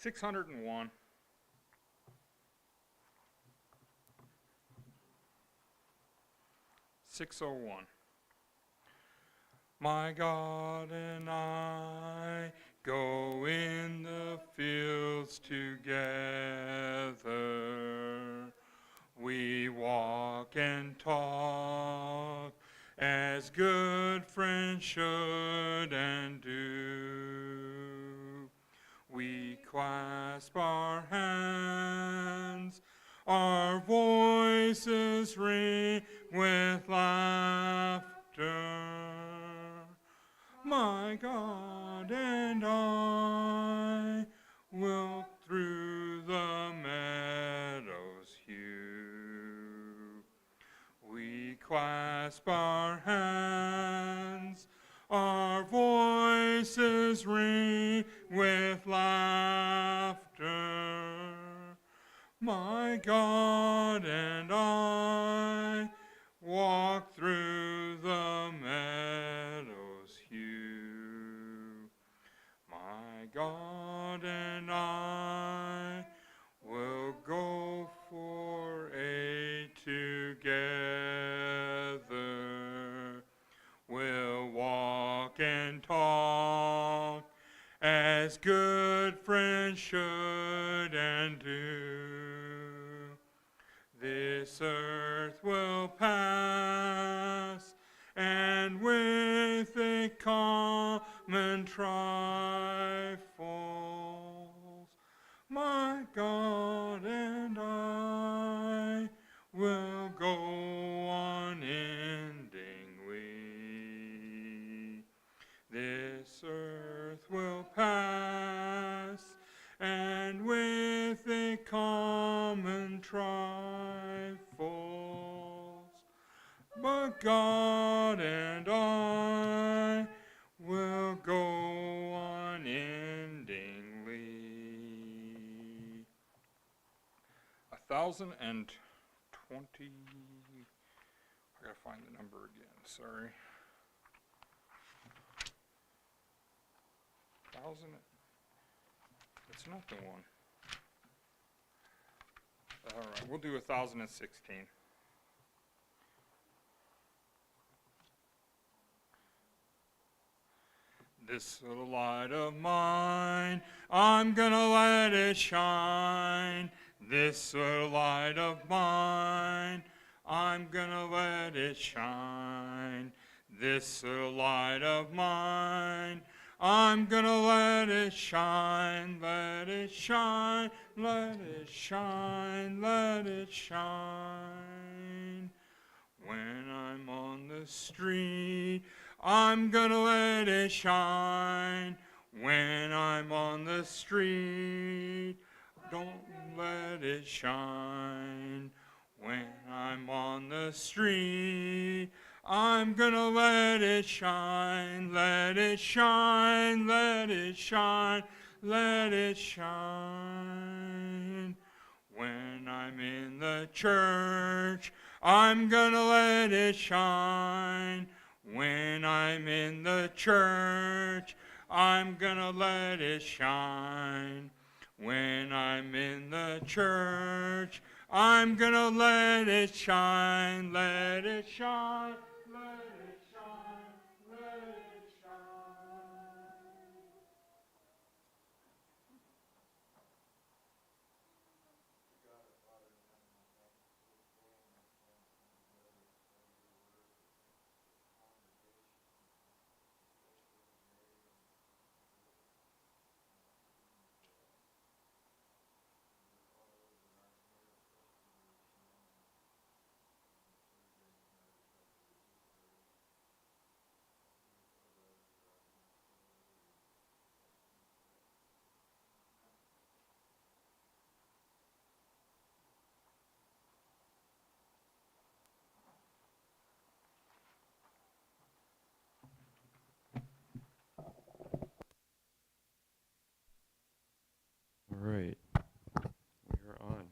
601. 601. My God and I go in the fields together. We walk and talk as good friends should and do. We clasp our hands, our voices ring with laughter. My God and I will through the meadows hew. We clasp our hands, our voices ring with laughter. My God and I walk through the meadows hew. My God and I will go for aid together. We'll walk and talk as good friends should and do. This earth will pass, and with it common trifles. My God and I will go on unendingly. This earth will pass, and with it common trifles. But God and I will go on unendingly. 1,020. I gotta find the number again, sorry. 1,000. It's not the one. All right, we'll do 1,016. This little light of mine, I'm gonna let it shine. This little light of mine, I'm gonna let it shine. This little light of mine, I'm gonna let it shine, let it shine, let it shine, let it shine. When I'm on the street, I'm gonna let it shine. When I'm on the street, don't let it shine. When I'm on the street, I'm gonna let it shine, let it shine, let it shine, let it shine. When I'm in the church, I'm gonna let it shine. When I'm in the church, I'm gonna let it shine. When I'm in the church, I'm gonna let it shine, let it shine, let it shine, let it shine. All right, we're on.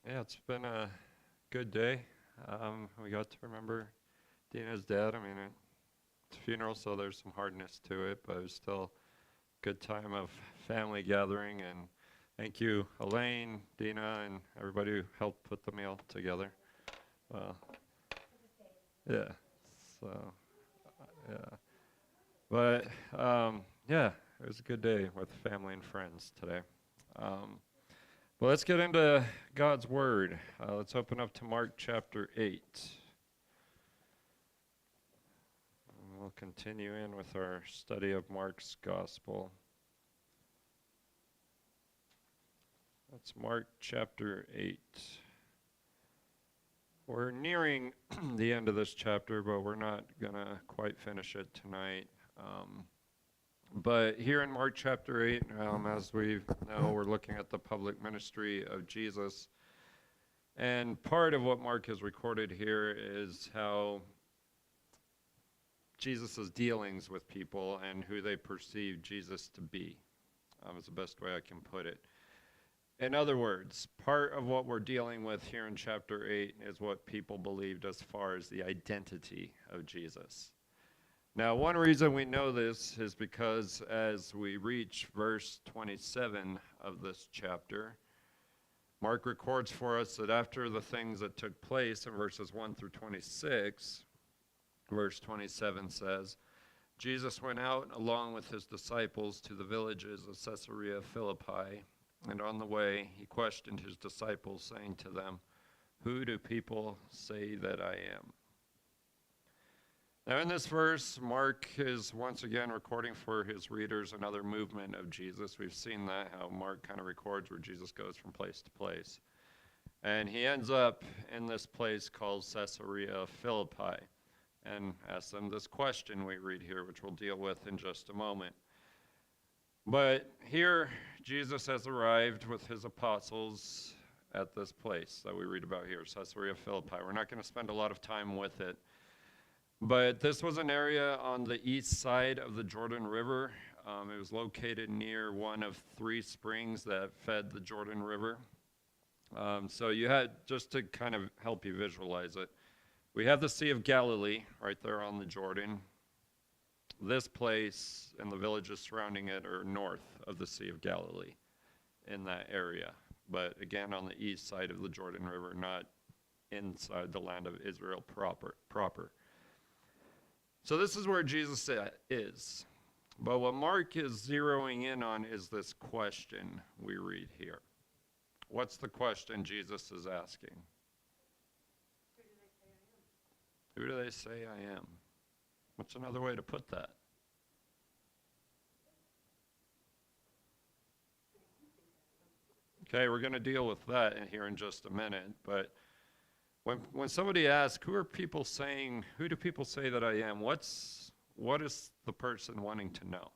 Yeah, it's been a good day. We got to remember Dina's dad. I mean, it's a funeral, so there's some hardness to it, but it was still good time of family gathering, and thank you, Elaine, Dina, and everybody who helped put the meal together. Well, yeah, so, yeah. But, yeah, it was a good day with family and friends today. Well, let's get into God's Word. Let's open up to Mark chapter 8. And we'll continue in with our study of Mark's Gospel. That's Mark chapter 8. We're nearing the end of this chapter, but we're not going to quite finish it tonight. But here in Mark chapter 8, as we know, we're looking at the public ministry of Jesus. And part of what Mark has recorded here is how Jesus' dealings with people and who they perceive Jesus to be. Is the best way I can put it. In other words, part of what we're dealing with here in chapter 8 is what people believed as far as the identity of Jesus. Now, one reason we know this is because as we reach verse 27 of this chapter, Mark records for us that after the things that took place in verses 1 through 26, verse 27 says, Jesus went out along with his disciples to the villages of Caesarea Philippi, and on the way he questioned his disciples, saying to them, "Who do people say that I am?" Now in this verse, Mark is once again recording for his readers another movement of Jesus. We've seen that, how Mark kind of records where Jesus goes from place to place. And he ends up in this place called Caesarea Philippi and asks them this question we read here, which we'll deal with in just a moment. But here, Jesus has arrived with his apostles at this place that we read about here, Caesarea Philippi. We're not going to spend a lot of time with it. But this was an area on the east side of the Jordan River. It was located near one of 3 springs that fed the Jordan River. So you had, just to kind of help you visualize it, we have the Sea of Galilee right there on the Jordan. This place and the villages surrounding it are north of the Sea of Galilee in that area. But again, on the east side of the Jordan River, not inside the land of Israel proper. So this is where Jesus is. But what Mark is zeroing in on is this question we read here. What's the question Jesus is asking? Who do they say I am? What's another way to put that? Okay, we're going to deal with that here in just a minute, but when somebody asks, who do people say that I am, what is the person wanting to know?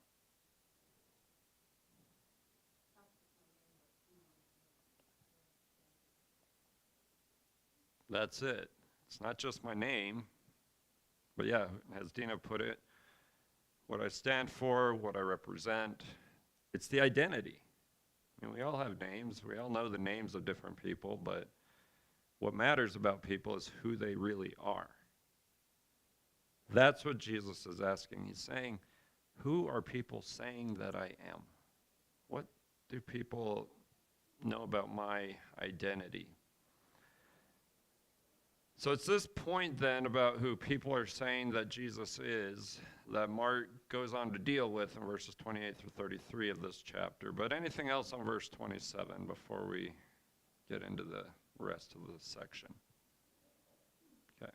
That's it. It's not just my name, but yeah, as Dina put it, what I stand for, what I represent, it's the identity. I mean, we all have names. We all know the names of different people, but what matters about people is who they really are. That's what Jesus is asking. He's saying, who are people saying that I am? What do people know about my identity? So it's this point then about who people are saying that Jesus is that Mark goes on to deal with in verses 28 through 33 of this chapter. But anything else on verse 27 before we get into the rest of the section? Okay.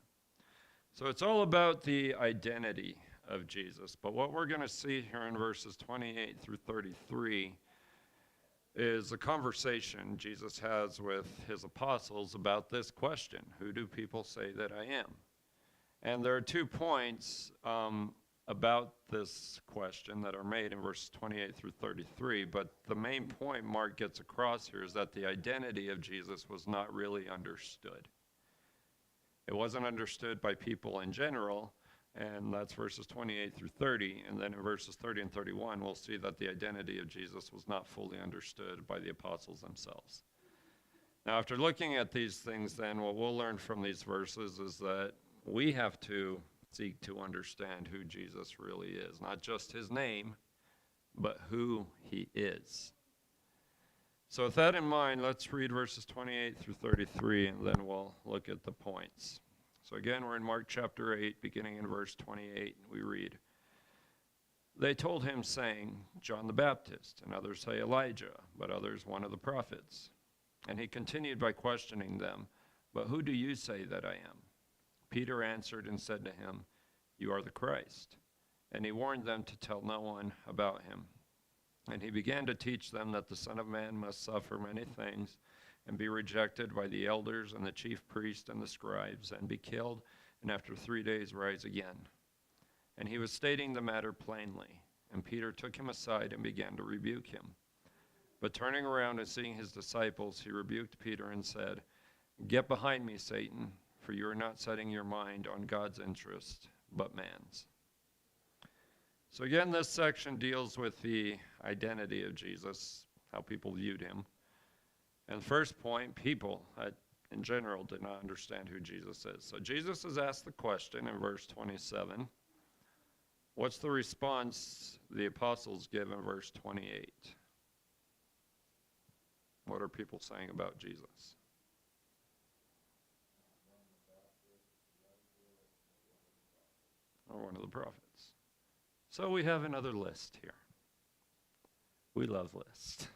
So it's all about the identity of Jesus. But what we're going to see here in verses 28 through 33 is a conversation Jesus has with his apostles about this question: who do people say that I am? And there are 2 points about this question that are made in verses 28 through 33, but the main point Mark gets across here is that the identity of Jesus was not really understood. It wasn't understood by people in general, and that's verses 28 through 30. And then in verses 30 and 31, we'll see that the identity of Jesus was not fully understood by the apostles themselves. Now, after looking at these things, then, what we'll learn from these verses is that we have to seek to understand who Jesus really is. Not just his name, but who he is. So with that in mind, let's read verses 28 through 33, and then we'll look at the points. So again, we're in Mark chapter 8, beginning in verse 28. We read, "They told him, saying, John the Baptist, and others say Elijah, but others one of the prophets. And he continued by questioning them, But who do you say that I am? Peter answered and said to him, You are the Christ. And he warned them to tell no one about him. And he began to teach them that the Son of Man must suffer many things, and be rejected by the elders and the chief priests and the scribes, and be killed, and after 3 days rise again. And he was stating the matter plainly. And Peter took him aside and began to rebuke him. But turning around and seeing his disciples, he rebuked Peter and said, Get behind me, Satan, for you are not setting your mind on God's interest, but man's." So again, this section deals with the identity of Jesus, how people viewed him. And the first point, people in general did not understand who Jesus is. So Jesus is asked the question in verse 27. What's the response the apostles give in verse 28? What are people saying about Jesus? Or one of the prophets. So we have another list here. We love lists.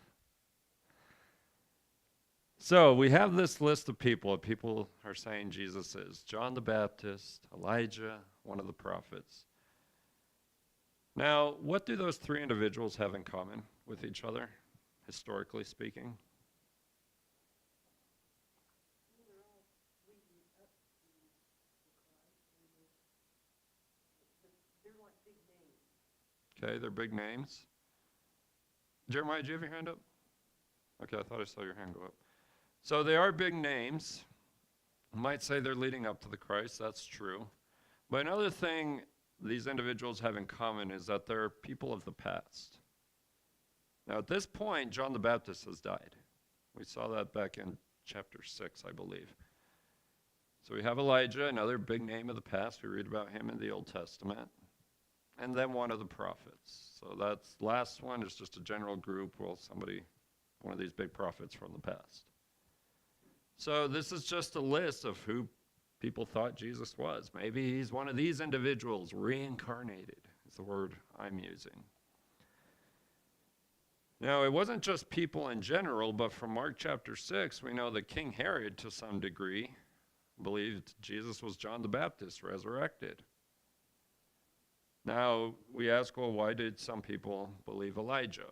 So we have this list of people. People are saying Jesus is John the Baptist, Elijah, one of the prophets. Now, what do those three individuals have in common with each other, historically speaking? Okay, they're big names. Jeremiah, do you have your hand up? Okay, I thought I saw your hand go up. So they are big names. You might say they're leading up to the Christ. That's true. But another thing these individuals have in common is that they're people of the past. Now, at this point, John the Baptist has died. We saw that back in chapter 6, I believe. So we have Elijah, another big name of the past. We read about him in the Old Testament. And then one of the prophets. So that's last one is just a general group. Well, one of these big prophets from the past. So this is just a list of who people thought Jesus was. Maybe he's one of these individuals, reincarnated is the word I'm using. Now, it wasn't just people in general, but from Mark chapter 6, we know that King Herod, to some degree, believed Jesus was John the Baptist resurrected. Now, we ask, well, why did some people believe Elijah?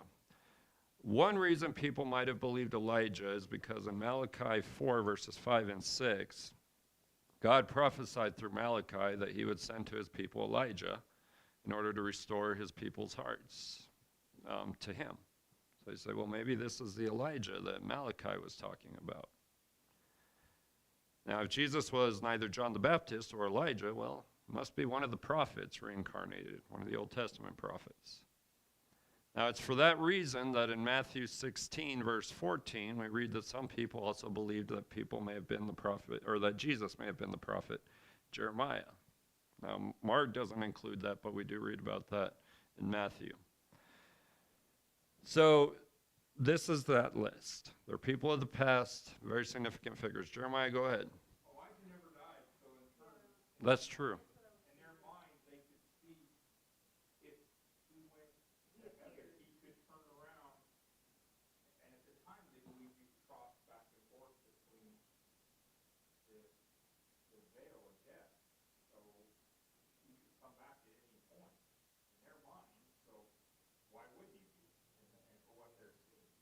One reason people might have believed Elijah is because in Malachi 4, verses 5 and 6, God prophesied through Malachi that he would send to his people Elijah in order to restore his people's hearts to him. So they say, well, maybe this is the Elijah that Malachi was talking about. Now, if Jesus was neither John the Baptist or Elijah, well, it must be one of the prophets reincarnated, one of the Old Testament prophets. Now, it's for that reason that in Matthew 16, verse 14, we read that some people also believed that people may have been the prophet, or that Jesus may have been the prophet Jeremiah. Now, Mark doesn't include that, but we do read about that in Matthew. So, this is that list. They're people of the past, very significant figures. Jeremiah, go ahead. Elijah never died, so in terms, That's true. in their mind, they could see if he went to heaven, he could turn around. And at the time, they believed he could cross back and forth between the veil of death. So he could come back at any point in their mind. So why wouldn't he be? And for what they're seeing.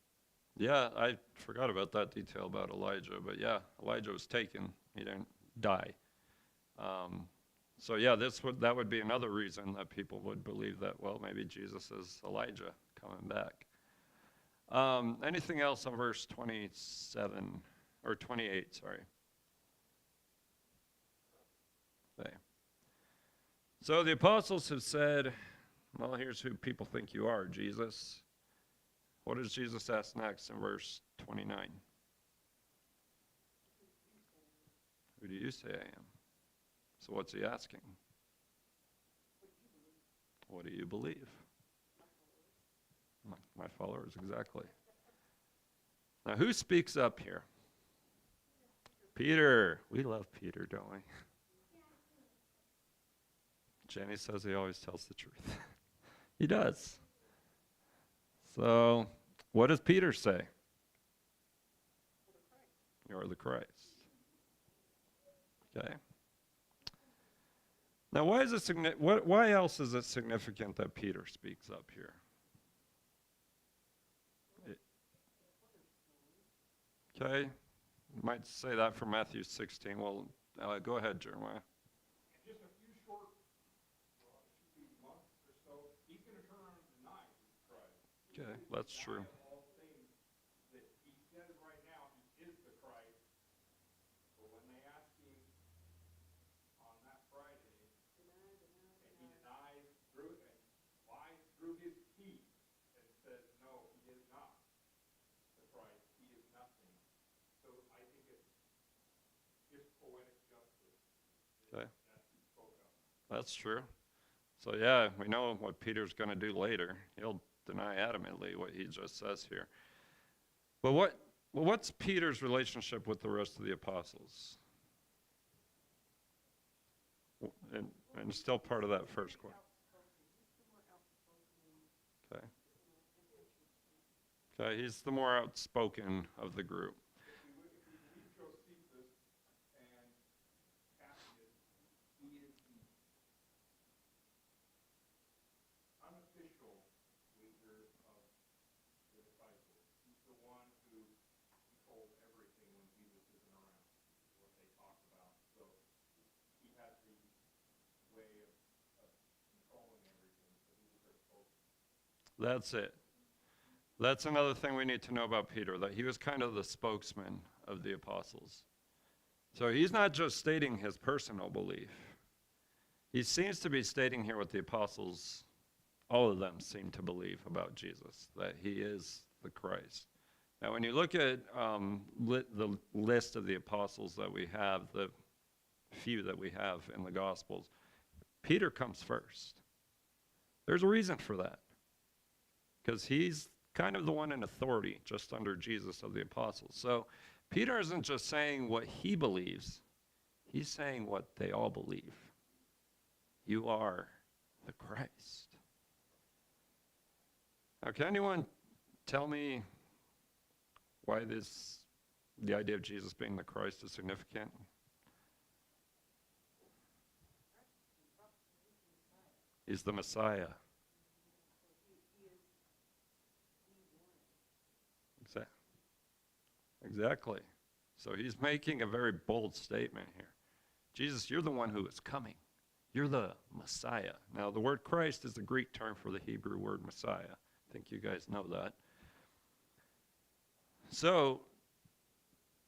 Yeah, I forgot about that detail about Elijah, but yeah, Elijah was taken. He didn't die. So yeah, that would be another reason that people would believe that, well, maybe Jesus is Elijah coming back. Anything else on verse 27, or 28, sorry. Okay. So the apostles have said, well, here's who people think you are, Jesus. What does Jesus ask next in verse 29? Who do you say I am? So what's he asking? What do you believe? My followers, exactly. Now, who speaks up here? Peter. We love Peter, don't we? Jenny says he always tells the truth. He does. So, what does Peter say? You're the Christ. Okay. Now, why is it why else is it significant that Peter speaks up here? Okay. Might say that for Matthew 16. Well, go ahead, Jeremiah. In just a few short, well, it should be months or so, he's going to turn around and deny he's Christ. Okay, that's true. All things that he says right now he is the Christ. But when they ask him on that Friday, and he denies through and lies through his teeth and says, no, he is not the Christ. He is nothing. So I think it's just poetic justice Okay. that he spoke of. That's true. So yeah, we know what Peter's going to do later. He'll deny adamantly what he just says here. But what's Peter's relationship with the rest of the apostles? And it's still part of that first question. Okay. Okay, he's the more outspoken of the group. If we believe Josephus and Cassius, he is the unofficial leader of the disciples. He's the one who controls everything when Jesus isn't around, is what they talk about. So he has the way of controlling everything, so he's their spokesman. That's it. That's another thing we need to know about Peter, that he was kind of the spokesman of the apostles. So he's not just stating his personal belief. He seems to be stating here what the apostles, all of them seem to believe about Jesus, that he is the Christ. Now, when you look at the list of the apostles that we have, the few that we have in the Gospels, Peter comes first. There's a reason for that, because he's kind of the one in authority just under Jesus of the apostles. So Peter isn't just saying what he believes, he's saying what they all believe. You are the Christ. Now, can anyone tell me why the idea of Jesus being the Christ is significant? He's the Messiah. Exactly. So he's making a very bold statement here. Jesus, you're the one who is coming. You're the Messiah. Now, the word Christ is the Greek term for the Hebrew word Messiah. I think you guys know that. So,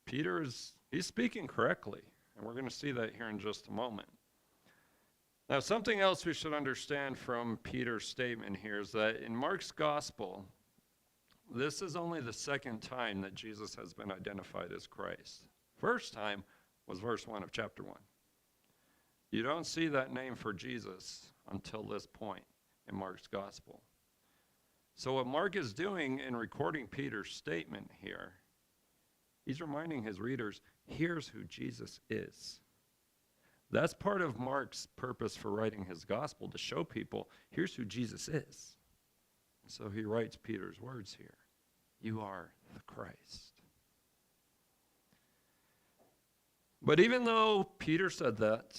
he's speaking correctly, and we're going to see that here in just a moment. Now, something else we should understand from Peter's statement here is that in Mark's gospel, this is only the second time that Jesus has been identified as Christ. First time was verse 1 of chapter 1. You don't see that name for Jesus until this point in Mark's gospel. So what Mark is doing in recording Peter's statement here, he's reminding his readers, here's who Jesus is. That's part of Mark's purpose for writing his gospel, to show people, here's who Jesus is. So he writes Peter's words here. You are the Christ. But even though Peter said that,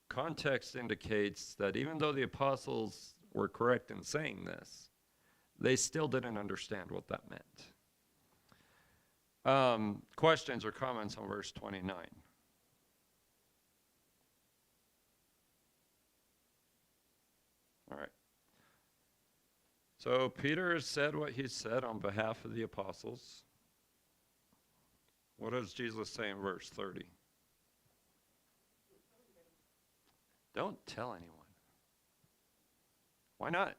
context indicates that even though the apostles were correct in saying this, they still didn't understand what that meant. Questions or comments on verse 29? All right. So Peter has said what he said on behalf of the apostles. What does Jesus say in verse 30? Don't tell anyone. Why not?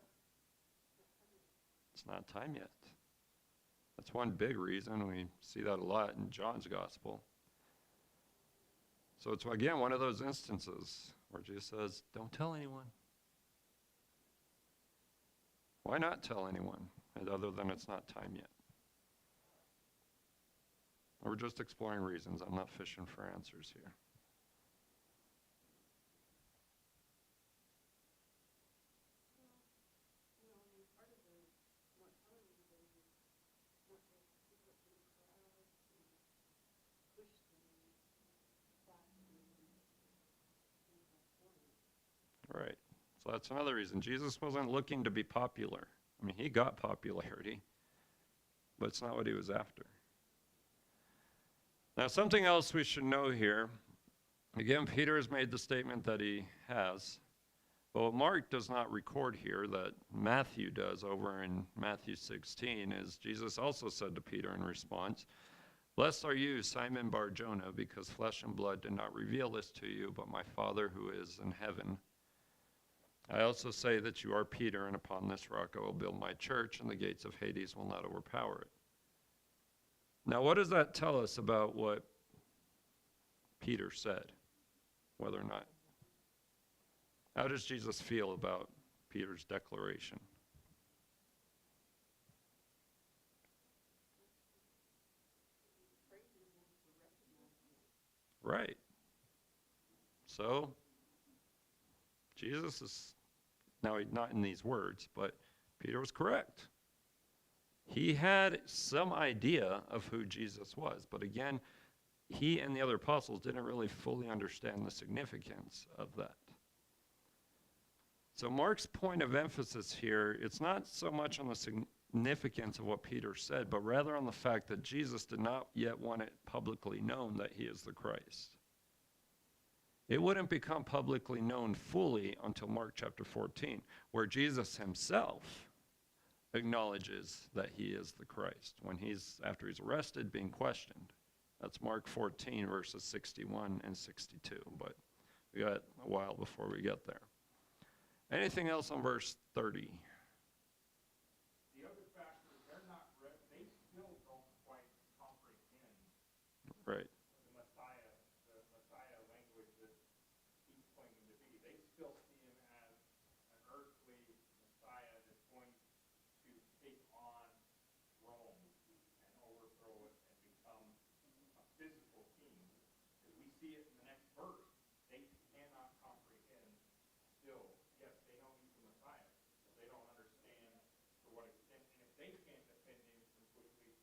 It's not time yet. That's one big reason. We see that a lot in John's gospel. So it's, again, one of those instances where Jesus says, don't tell anyone. Why not tell anyone, other than it's not time yet? We're just exploring reasons. I'm not fishing for answers here. Right. So that's another reason. Jesus wasn't looking to be popular. I mean, he got popularity, but it's not what he was after. Now, something else we should know here. Again, Peter has made the statement that he has, but what Mark does not record here, that Matthew does over in Matthew 16, is Jesus also said to Peter in response, "Blessed are you, Simon Bar-Jonah, because flesh and blood did not reveal this to you, but my Father who is in heaven. I also say that you are Peter, and upon this rock I will build my church, and the gates of Hades will not overpower it." Now, what does that tell us about what Peter said? Whether or not. How does Jesus feel about Peter's declaration? Right. So, Jesus is, now not in these words, but Peter was correct. He had some idea of who Jesus was, but again, he and the other apostles didn't really fully understand the significance of that. So Mark's point of emphasis here, it's not so much on the significance of what Peter said, but rather on the fact that Jesus did not yet want it publicly known that he is the Christ. It wouldn't become publicly known fully until Mark chapter 14, where Jesus himself acknowledges that he is the Christ when after he's arrested, being questioned. That's Mark 14, verses 61 and 62, but we got a while before we get there. Anything else on verse 30? The other factor is they still don't quite comprehend Right. the Messiah language that he's claiming to be. They still see him as an earthly Messiah that's going to take on Rome and overthrow it and become a physical king. Because we see it in the next verse. They cannot comprehend still. Yes, they know he's the Messiah, but they don't understand to what extent. And if they can't defend him completely,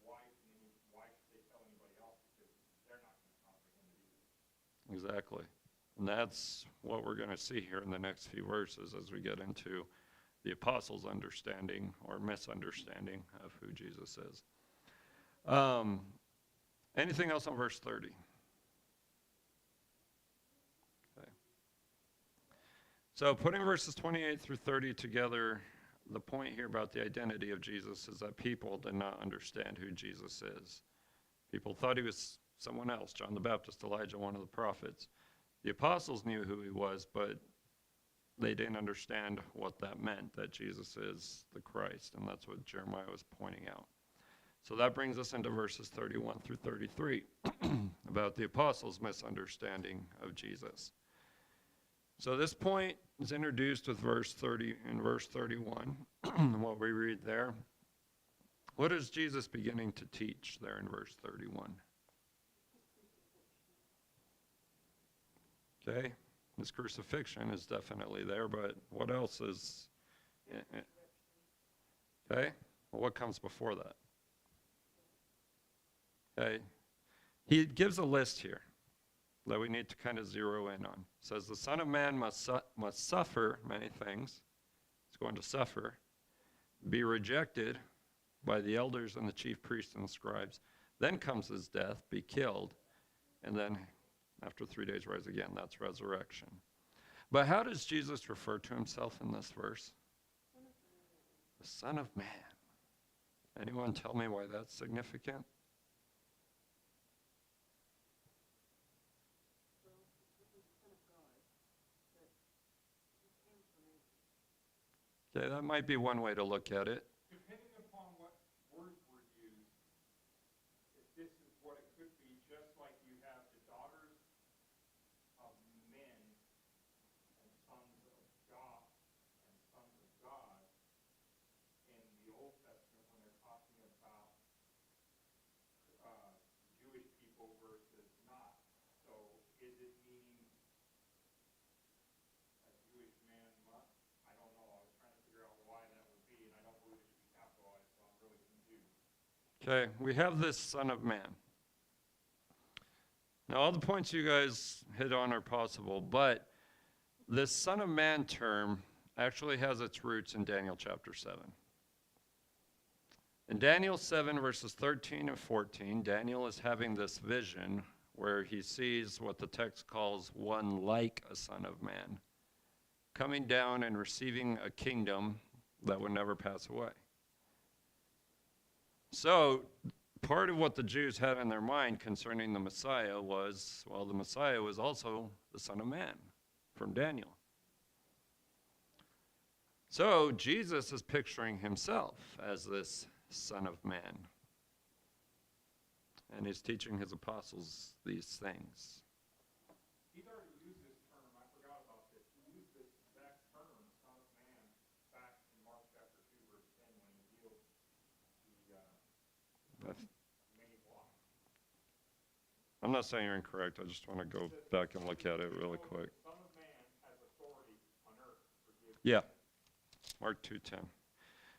why should they tell anybody else? Because they're not going to comprehend it either. Exactly. And that's what we're going to see here in the next few verses as we get into the apostles' understanding or misunderstanding of who Jesus is. Anything else on verse 30? Okay. So putting verses 28 through 30 together, the point here about the identity of Jesus is that people did not understand who Jesus is. People thought he was someone else, John the Baptist, Elijah, one of the prophets. The apostles knew who he was, but they didn't understand what that meant, that Jesus is the Christ, and that's what Jeremiah was pointing out. So that brings us into verses 31 through 33 about the apostles' misunderstanding of Jesus. So this point is introduced with verse 30 and verse 31, what we read there. What is Jesus beginning to teach there in verse 31? Okay, his crucifixion is definitely there, but what else is? Okay, well, what comes before that? Okay, he gives a list here that we need to kind of zero in on. It says the Son of Man must suffer many things. He's going to suffer, be rejected by the elders and the chief priests and the scribes. Then comes his death, be killed, and then after 3 days rise again. That's resurrection. But how does Jesus refer to himself in this verse? The Son of Man. Anyone tell me why that's significant? Okay, that might be one way to look at it. Depending upon what words were used, if this is what it could be, just like you have the daughters of men and sons of God and sons of God, Okay, we have this Son of Man. Now, all the points you guys hit on are possible, but this Son of Man term actually has its roots in Daniel chapter 7. In Daniel 7, verses 13 and 14, Daniel is having this vision where he sees what the text calls one like a Son of Man, coming down and receiving a kingdom that would never pass away. So, part of what the Jews had in their mind concerning the Messiah was, well, the Messiah was also the Son of Man from Daniel. So, Jesus is picturing himself as this Son of Man. And he's teaching his apostles these things. He's already used this term. I forgot about this. He used this exact term, Son of Man, back in Mark chapter 2, verse 10, when he healed the many blind. I'm not saying you're incorrect. I just want to go back and look at it really quick. Son of Man has authority on earth to forgive. Yeah, Mark 2:10.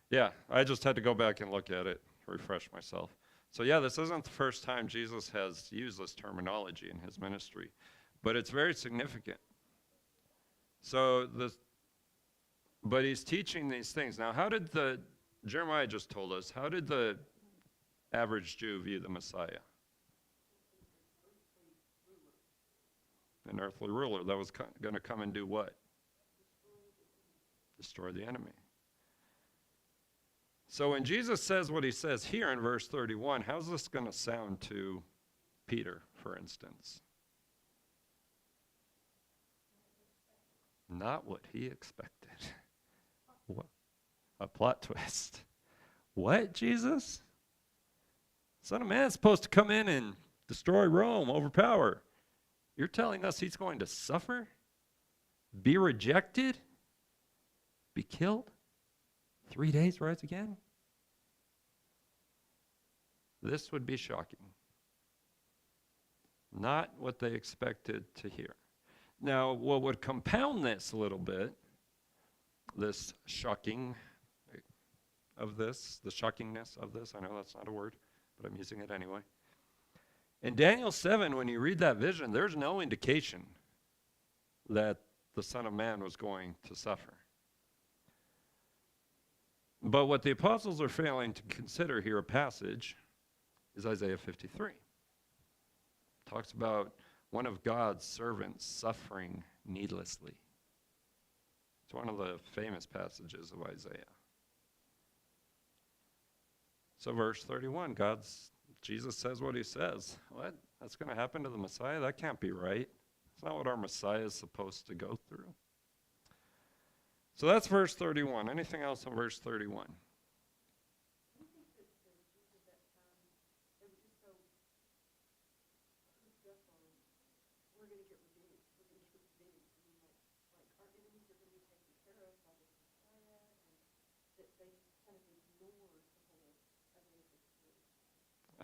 Yeah, I just had to go back and look at it, refresh myself. So yeah, this isn't the first time Jesus has used this terminology in his ministry, but it's very significant. But he's teaching these things. Now, Jeremiah just told us, how did the average Jew view the Messiah? An earthly ruler that was going to come and do what? Destroy the enemy. So when Jesus says what he says here in verse 31, how's this going to sound to Peter, for instance? Not what he expected. What? A plot twist. What, Jesus? Son of Man is supposed to come in and destroy Rome, overpower. You're telling us he's going to suffer? Be rejected? Be killed? 3 days, rise again? This would be shocking. Not what they expected to hear. Now, what would compound this a little bit, this shocking of this, the shockingness of this, I know that's not a word, but I'm using it anyway. In Daniel 7, when you read that vision, there's no indication that the Son of Man was going to suffer. But what the apostles are failing to consider here, a passage, is Isaiah 53. It talks about one of God's servants suffering needlessly. It's one of the famous passages of Isaiah. So verse 31, Jesus says what he says. What? That's going to happen to the Messiah? That can't be right. It's not what our Messiah is supposed to go through. So that's verse 31. Anything else on verse 31?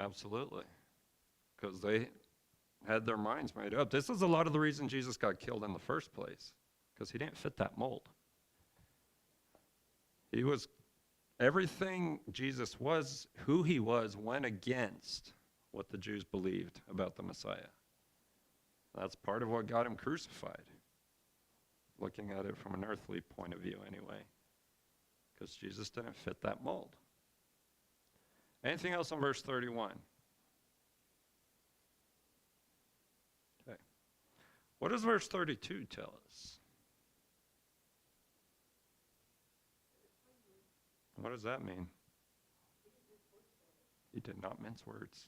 Absolutely. Because they had their minds made up. This is a lot of the reason Jesus got killed in the first place, because he didn't fit that mold. Everything Jesus was, who he was, went against what the Jews believed about the Messiah. That's part of what got him crucified, looking at it from an earthly point of view anyway, because Jesus didn't fit that mold. Anything else on verse 31? Okay. What does verse 32 tell us? What does that mean? He did not mince words.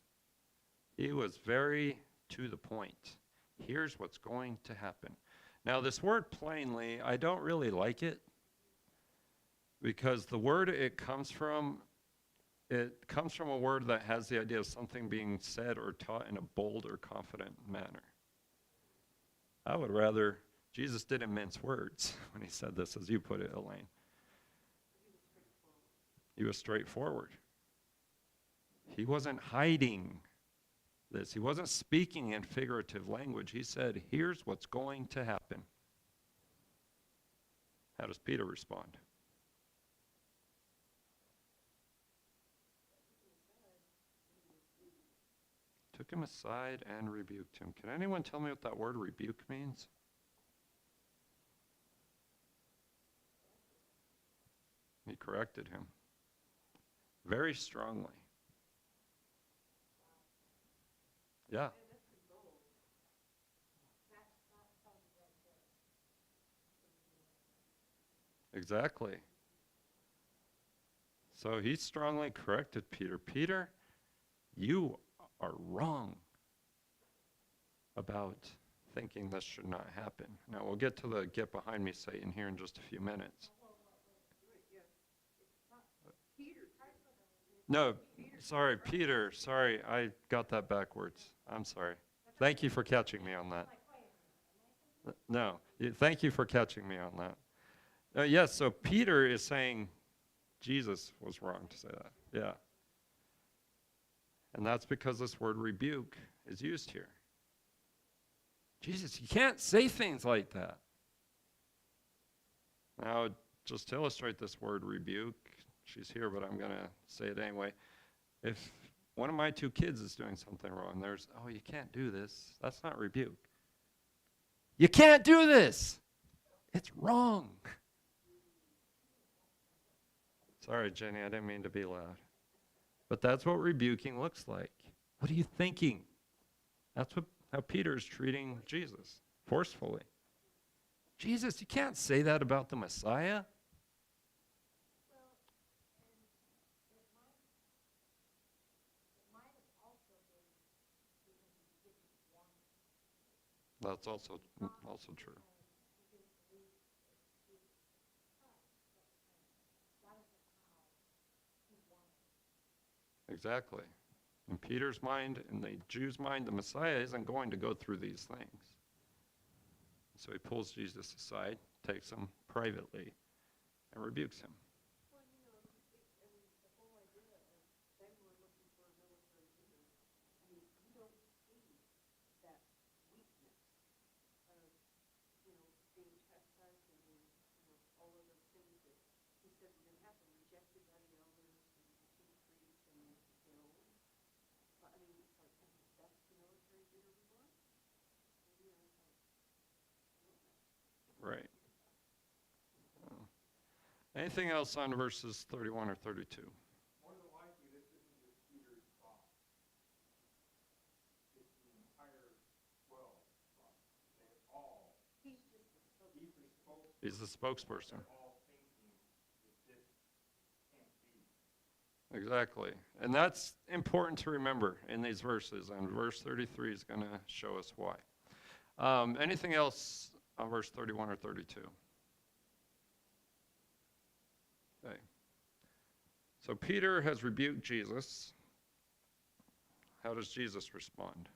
He was very to the point. Here's what's going to happen. Now, this word plainly, I don't really like it, because the word it comes from a word that has the idea of something being said or taught in a bold or confident manner. I would rather, Jesus didn't mince words when he said this, as you put it, Elaine. He was straightforward. He wasn't hiding this. He wasn't speaking in figurative language. He said, here's what's going to happen. How does Peter respond? took him aside and rebuked him. Can anyone tell me what that word rebuke means? He corrected him very strongly. Yeah. Exactly. So he strongly corrected Peter. Peter, you are wrong about thinking this should not happen. Now we'll get to the get behind me, Satan here in just a few minutes. No, sorry, Peter. Sorry, I got that backwards. I'm sorry. Thank you for catching me on that. No, thank you for catching me on that. Yes, so Peter is saying Jesus was wrong to say that. Yeah. And that's because this word rebuke is used here. Jesus, you can't say things like that. Now, just to illustrate this word rebuke, she's here, but I'm going to say it anyway. If one of my two kids is doing something wrong, there's, oh, you can't do this. That's not rebuke. You can't do this. It's wrong. Sorry, Jenny, I didn't mean to be loud. But that's what rebuking looks like. What are you thinking? That's how Peter's treating Jesus, forcefully. Jesus, you can't say that about the Messiah. That's also true. Exactly. In Peter's mind, in the Jews' mind, the Messiah isn't going to go through these things. So he pulls Jesus aside, takes him privately, and rebukes him. Right. Anything else on verses 31 or 32? More than likely, this isn't just Peter's thought. It's the entire 12 thought. They're all. He's the spokesperson. He's the spokesperson. They're all thinking that this can't be. Exactly. And that's important to remember in these verses. And verse 33 is going to show us why. Anything else on verse 31 or 32? Okay. So Peter has rebuked Jesus. How does Jesus respond?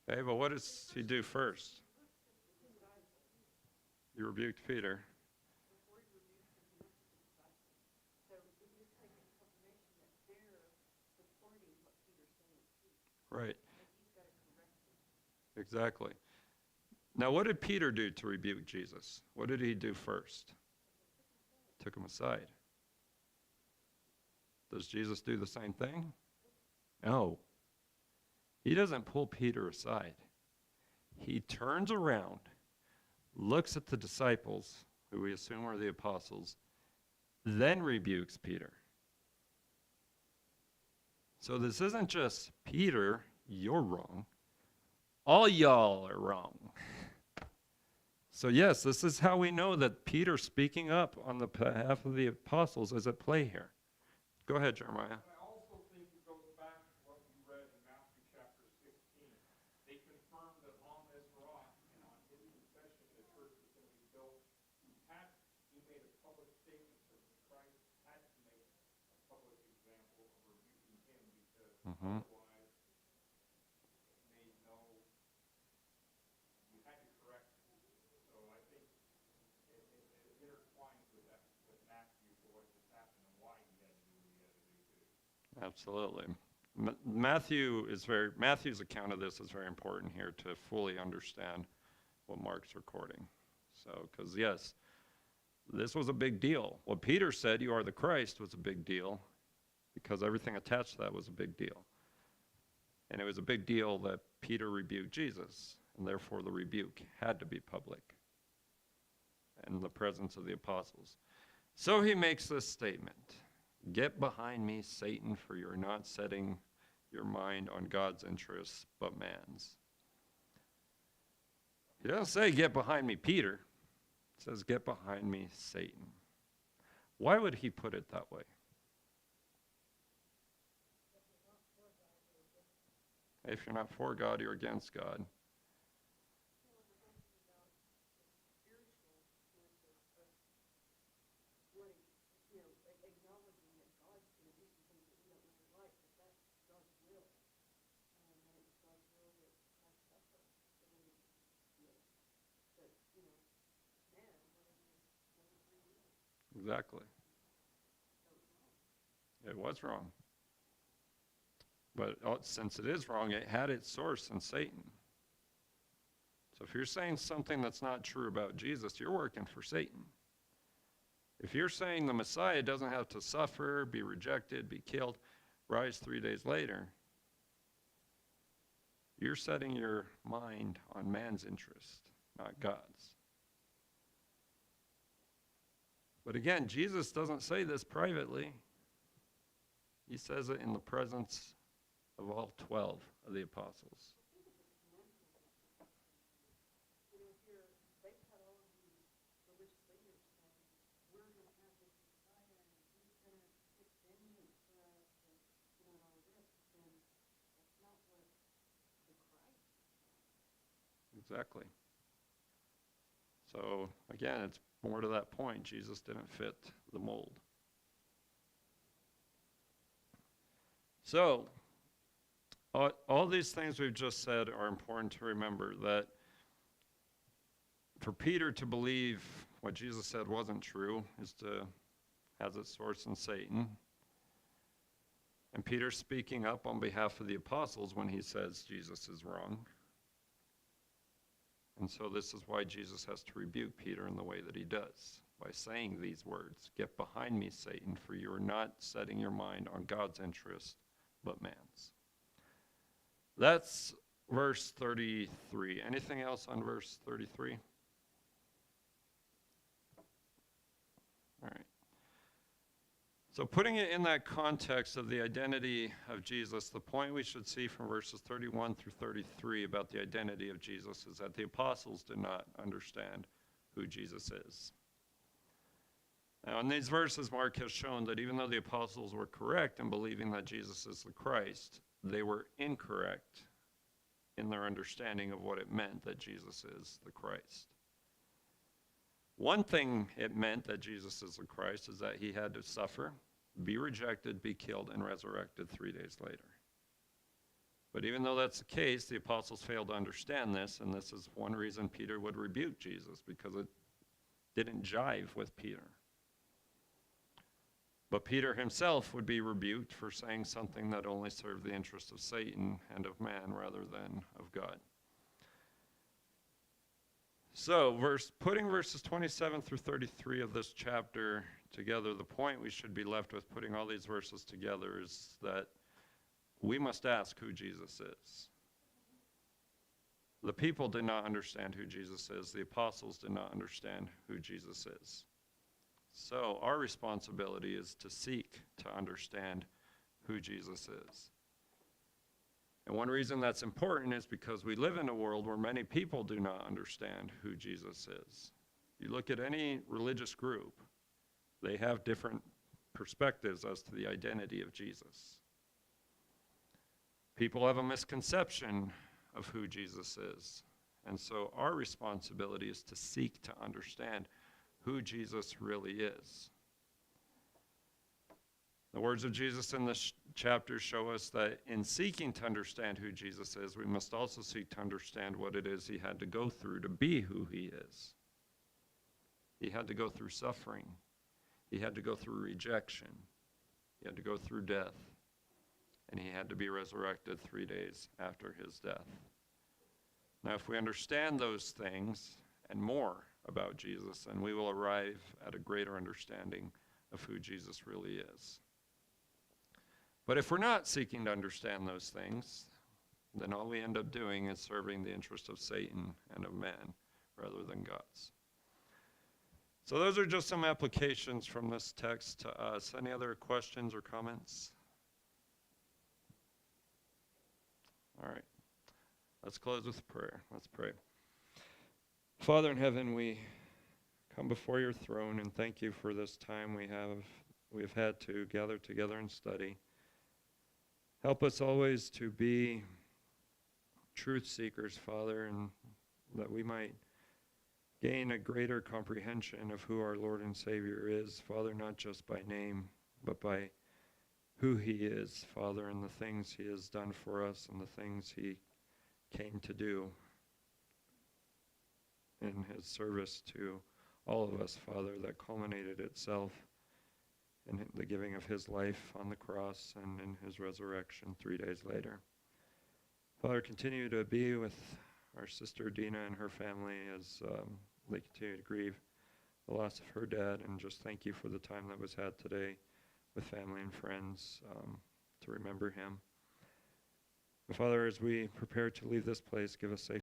Okay, but what does he do first? He rebuked Peter. Right. Exactly. Now, what did Peter do to rebuke Jesus? What did he do first? Took him aside. Does Jesus do the same thing? No. He doesn't pull Peter aside. He turns around, looks at the disciples, who we assume are the apostles, then rebukes Peter. So this isn't just, Peter, you're wrong. All y'all are wrong. So yes, this is how we know that Peter speaking up on the behalf of the apostles is at play here. Go ahead, Jeremiah. I also think it goes back to what you read in Matthew chapter 16. They confirmed that on this rock and on his confession the church was going to be built. He made a public statement that Christ had to make a public example of rebuking him because otherwise it made no, you had to correct it. So I think it intertwines with that, with Matthew for what just happened and why he had to do what he had to do too. Absolutely. Matthew's account of this is very important here to fully understand what Mark's recording. So, because yes, this was a big deal. What Peter said, you are the Christ, was a big deal. because everything attached to that was a big deal. And it was a big deal that Peter rebuked Jesus, and therefore the rebuke had to be public in the presence of the apostles. So he makes this statement, "Get behind me, Satan, for you're not setting your mind on God's interests, but man's." He doesn't say, "Get behind me, Peter." It says, "Get behind me, Satan." Why would he put it that way? If you're not for God, you're against God. Exactly. It was wrong. But since it is wrong, it had its source in Satan. So if you're saying something that's not true about Jesus, you're working for Satan. If you're saying the Messiah doesn't have to suffer, be rejected, be killed, rise 3 days later, you're setting your mind on man's interest, not God's. But again, Jesus doesn't say this privately. He says it in the presence of all 12 of the apostles. Exactly. So again, it's more to that point. Jesus didn't fit the mold. So all these things we've just said are important to remember, that for Peter to believe what Jesus said wasn't true has its source in Satan. And Peter's speaking up on behalf of the apostles when he says Jesus is wrong. And so this is why Jesus has to rebuke Peter in the way that he does, by saying these words, "Get behind me, Satan, for you are not setting your mind on God's interest, but man's." That's verse 33. Anything else on verse 33? All right. So putting it in that context of the identity of Jesus, the point we should see from verses 31 through 33 about the identity of Jesus is that the apostles did not understand who Jesus is. Now, in these verses, Mark has shown that even though the apostles were correct in believing that Jesus is the Christ, they were incorrect in their understanding of what it meant that Jesus is the Christ. One thing it meant that Jesus is the Christ is that he had to suffer, be rejected, be killed, and resurrected 3 days later. But even though that's the case, the apostles failed to understand this, and this is one reason Peter would rebuke Jesus, because it didn't jive with Peter. But Peter himself would be rebuked for saying something that only served the interest of Satan and of man rather than of God. So, putting verses 27 through 33 of this chapter together, the point we should be left with putting all these verses together is that we must ask who Jesus is. The people did not understand who Jesus is. The apostles did not understand who Jesus is. So our responsibility is to seek to understand who Jesus is. And one reason that's important is because we live in a world where many people do not understand who Jesus is. You look at any religious group, they have different perspectives as to the identity of Jesus. People have a misconception of who Jesus is. And so our responsibility is to seek to understand who Jesus really is. The words of Jesus in this chapter show us that in seeking to understand who Jesus is, we must also seek to understand what it is he had to go through to be who he is. He had to go through suffering. He had to go through rejection. He had to go through death. And he had to be resurrected 3 days after his death. Now, if we understand those things and more about Jesus, then we will arrive at a greater understanding of who Jesus really is. But if we're not seeking to understand those things, then all we end up doing is serving the interest of Satan and of man rather than God's. So those are just some applications from this text to us. Any other questions or comments? All right. Let's close with prayer. Let's pray. Father in heaven, we come before your throne and thank you for this time we've had to gather together and study. Help us always to be truth seekers, Father, and that we might gain a greater comprehension of who our Lord and Savior is, Father, not just by name, but by who he is, Father, and the things he has done for us and the things he came to do in his service to all of us, Father, that culminated itself in the giving of his life on the cross and in his resurrection 3 days later. Father, continue to be with our sister Dina and her family as they continue to grieve the loss of her dad, and just thank you for the time that was had today with family and friends to remember him. And Father, as we prepare to leave this place, give us safe